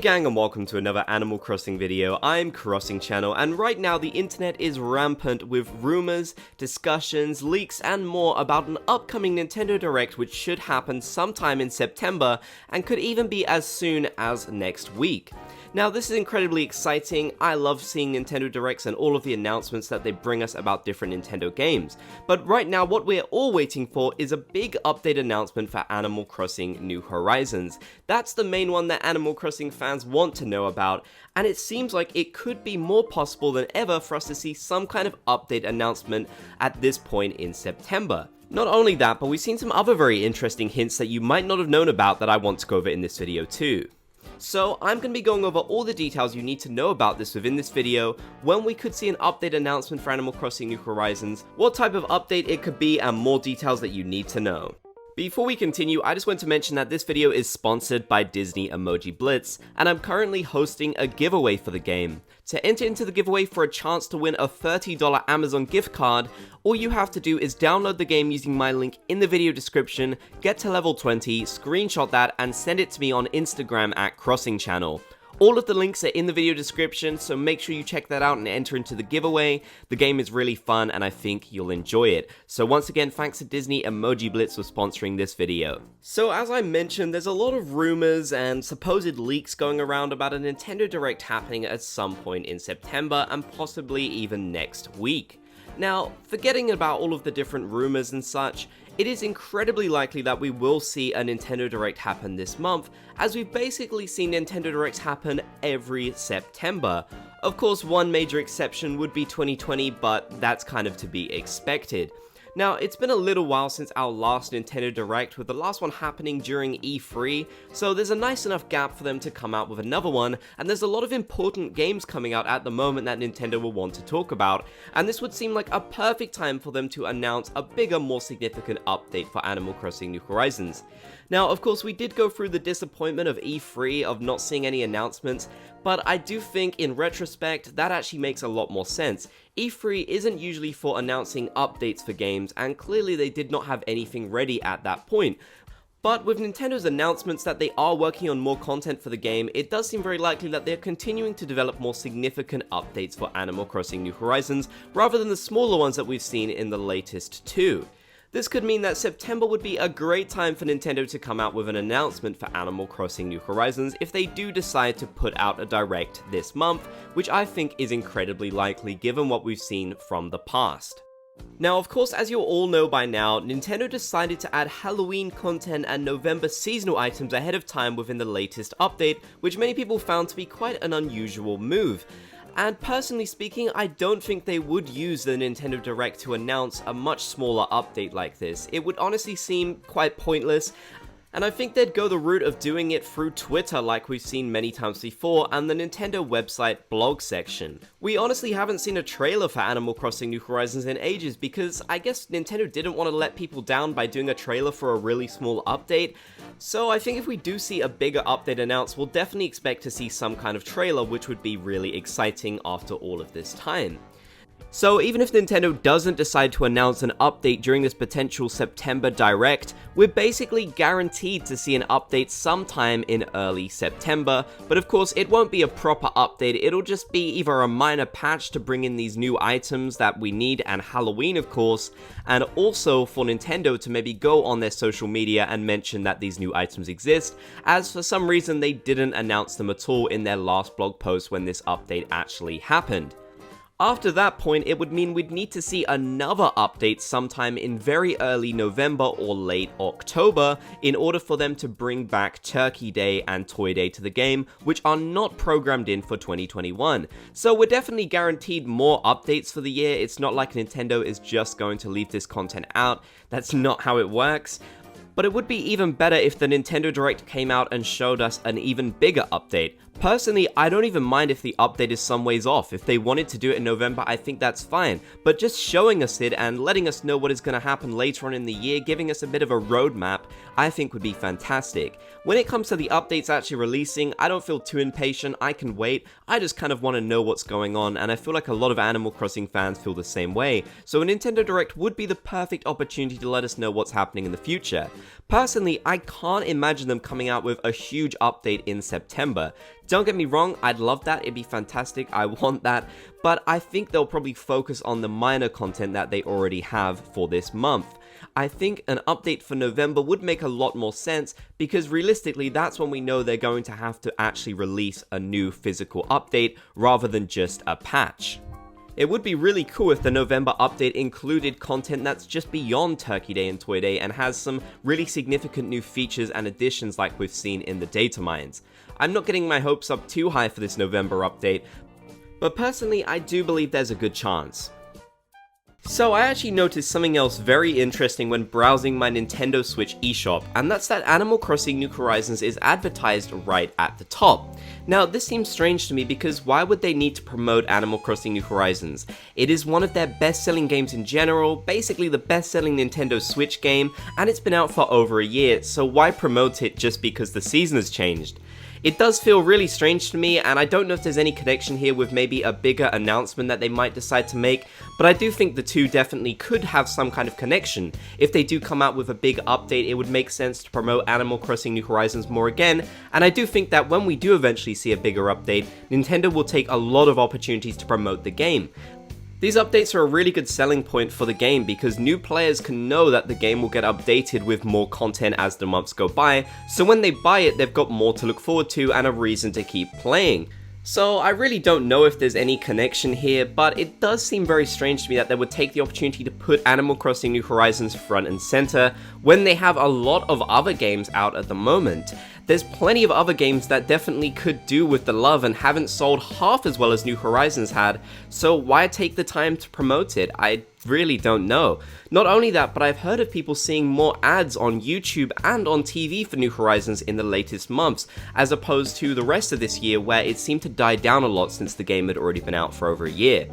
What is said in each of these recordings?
gang, and welcome to another Animal Crossing video. I'm Crossing Channel, and right now the internet is rampant with rumors, discussions, leaks and more about an upcoming Nintendo Direct which should happen sometime in September and could even be as soon as next week. Now this is incredibly exciting. I love seeing Nintendo Directs and all of the announcements that they bring us about different Nintendo games. But right now what we're all waiting for is a big update announcement for Animal Crossing New Horizons. That's the main one that Animal Crossing fans want to know about, and it seems like it could be more possible than ever for us to see some kind of update announcement at this point in September. Not only that, but we've seen some other very interesting hints that you might not have known about that I want to go over in this video too. So I'm going to be going over all the details you need to know about this within this video, when we could see an update announcement for Animal Crossing New Horizons, what type of update it could be, and more details that you need to know. Before we continue, I just want to mention that this video is sponsored by Disney Emoji Blitz, and I'm currently hosting a giveaway for the game. To enter into the giveaway for a chance to win a $30 Amazon gift card, all you have to do is download the game using my link in the video description, get to level 20, screenshot that, and send it to me on Instagram at Crossing Channel. All of the links are in the video description, so make sure you check that out and enter into the giveaway. The game is really fun and I think you'll enjoy it. So once again, thanks to Disney Emoji Blitz for sponsoring this video. So as I mentioned, there's a lot of rumors and supposed leaks going around about a Nintendo Direct happening at some point in September and possibly even next week. Now, forgetting about all of the different rumors and such, it is incredibly likely that we will see a Nintendo Direct happen this month, as we've basically seen Nintendo Directs happen every September. Of course, one major exception would be 2020, but that's kind of to be expected. Now, it's been a little while since our last Nintendo Direct, with the last one happening during E3, so there's a nice enough gap for them to come out with another one, and there's a lot of important games coming out at the moment that Nintendo will want to talk about, and this would seem like a perfect time for them to announce a bigger, more significant update for Animal Crossing New Horizons. Now, of course, we did go through the disappointment of E3 of not seeing any announcements, but I do think in retrospect that actually makes a lot more sense. E3 isn't usually for announcing updates for games, and clearly they did not have anything ready at that point. But with Nintendo's announcements that they are working on more content for the game, it does seem very likely that they're continuing to develop more significant updates for Animal Crossing New Horizons, rather than the smaller ones that we've seen in the latest two. This could mean that September would be a great time for Nintendo to come out with an announcement for Animal Crossing New Horizons if they do decide to put out a Direct this month, which I think is incredibly likely given what we've seen from the past. Now, of course, as you all know by now, Nintendo decided to add Halloween content and November seasonal items ahead of time within the latest update, which many people found to be quite an unusual move. And personally speaking, I don't think they would use the Nintendo Direct to announce a much smaller update like this. It would honestly seem quite pointless, and I think they'd go the route of doing it through Twitter like we've seen many times before, and the Nintendo website blog section. We honestly haven't seen a trailer for Animal Crossing New Horizons in ages, because I guess Nintendo didn't want to let people down by doing a trailer for a really small update. So I think if we do see a bigger update announced, we'll definitely expect to see some kind of trailer, which would be really exciting after all of this time. So even if Nintendo doesn't decide to announce an update during this potential September Direct, we're basically guaranteed to see an update sometime in early September, but of course it won't be a proper update, it'll just be either a minor patch to bring in these new items that we need, and Halloween of course, and also for Nintendo to maybe go on their social media and mention that these new items exist, as for some reason they didn't announce them at all in their last blog post when this update actually happened. After that point, it would mean we'd need to see another update sometime in very early November or late October in order for them to bring back Turkey Day and Toy Day to the game, which are not programmed in for 2021. So we're definitely guaranteed more updates for the year. It's not like Nintendo is just going to leave this content out. That's not how it works. But it would be even better if the Nintendo Direct came out and showed us an even bigger update. Personally, I don't even mind if the update is some ways off. If they wanted to do it in November, I think that's fine. But just showing us it and letting us know what is going to happen later on in the year, giving us a bit of a roadmap, I think would be fantastic. When it comes to the updates actually releasing, I don't feel too impatient, I can wait. I just kind of want to know what's going on, and I feel like a lot of Animal Crossing fans feel the same way. So a Nintendo Direct would be the perfect opportunity to let us know what's happening in the future. Personally, I can't imagine them coming out with a huge update in September. Don't get me wrong, I'd love that, it'd be fantastic, I want that, but I think they'll probably focus on the minor content that they already have for this month. I think an update for November would make a lot more sense, because realistically that's when we know they're going to have to actually release a new physical update rather than just a patch. It would be really cool if the November update included content that's just beyond Turkey Day and Toy Day and has some really significant new features and additions like we've seen in the data mines. I'm not getting my hopes up too high for this November update, but personally I do believe there's a good chance. So I actually noticed something else very interesting when browsing my Nintendo Switch eShop, and that's that Animal Crossing New Horizons is advertised right at the top. Now this seems strange to me because why would they need to promote Animal Crossing New Horizons? It is one of their best-selling games in general, basically the best-selling Nintendo Switch game, and it's been out for over a year, so why promote it just because the season has changed? It does feel really strange to me, and I don't know if there's any connection here with maybe a bigger announcement that they might decide to make, but I do think the two definitely could have some kind of connection. If they do come out with a big update, it would make sense to promote Animal Crossing New Horizons more again, and I do think that when we do eventually see a bigger update, Nintendo will take a lot of opportunities to promote the game. These updates are a really good selling point for the game because new players can know that the game will get updated with more content as the months go by, so when they buy it they've got more to look forward to and a reason to keep playing. So I really don't know if there's any connection here, but it does seem very strange to me that they would take the opportunity to put Animal Crossing New Horizons front and center when they have a lot of other games out at the moment. There's plenty of other games that definitely could do with the love and haven't sold half as well as New Horizons had, so why take the time to promote it? I really don't know. Not only that, but I've heard of people seeing more ads on YouTube and on TV for New Horizons in the latest months, as opposed to the rest of this year where it seemed to die down a lot since the game had already been out for over a year.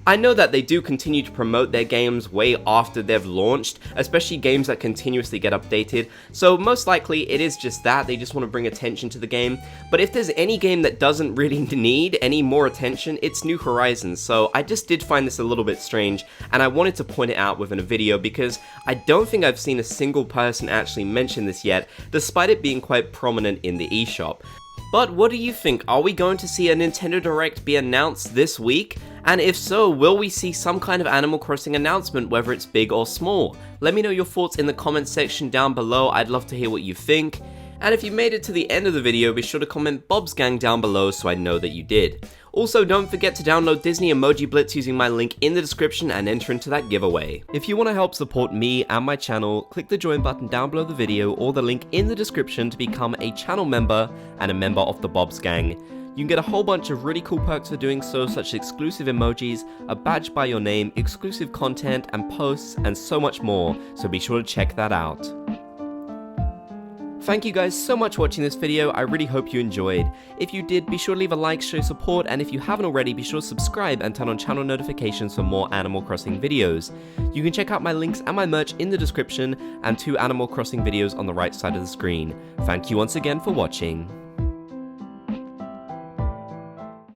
I know that they do continue to promote their games way after they've launched, especially games that continuously get updated, so most likely it is just that, they just want to bring attention to the game. But if there's any game that doesn't really need any more attention, it's New Horizons, so I just did find this a little bit strange, and I wanted to point it out within a video because I don't think I've seen a single person actually mention this yet, despite it being quite prominent in the eShop. But what do you think? Are we going to see a Nintendo Direct be announced this week? And if so, will we see some kind of Animal Crossing announcement, whether it's big or small? Let me know your thoughts in the comments section down below, I'd love to hear what you think. And if you made it to the end of the video, be sure to comment Bob's Gang down below so I know that you did. Also, don't forget to download Disney Emoji Blitz using my link in the description and enter into that giveaway. If you want to help support me and my channel, click the join button down below the video or the link in the description to become a channel member and a member of the Bob's Gang. You can get a whole bunch of really cool perks for doing so, such as exclusive emojis, a badge by your name, exclusive content and posts, and so much more, so be sure to check that out. Thank you guys so much for watching this video, I really hope you enjoyed. If you did, be sure to leave a like, show support, and if you haven't already, be sure to subscribe and turn on channel notifications for more Animal Crossing videos. You can check out my links and my merch in the description, and 2 Animal Crossing videos on the right side of the screen. Thank you once again for watching.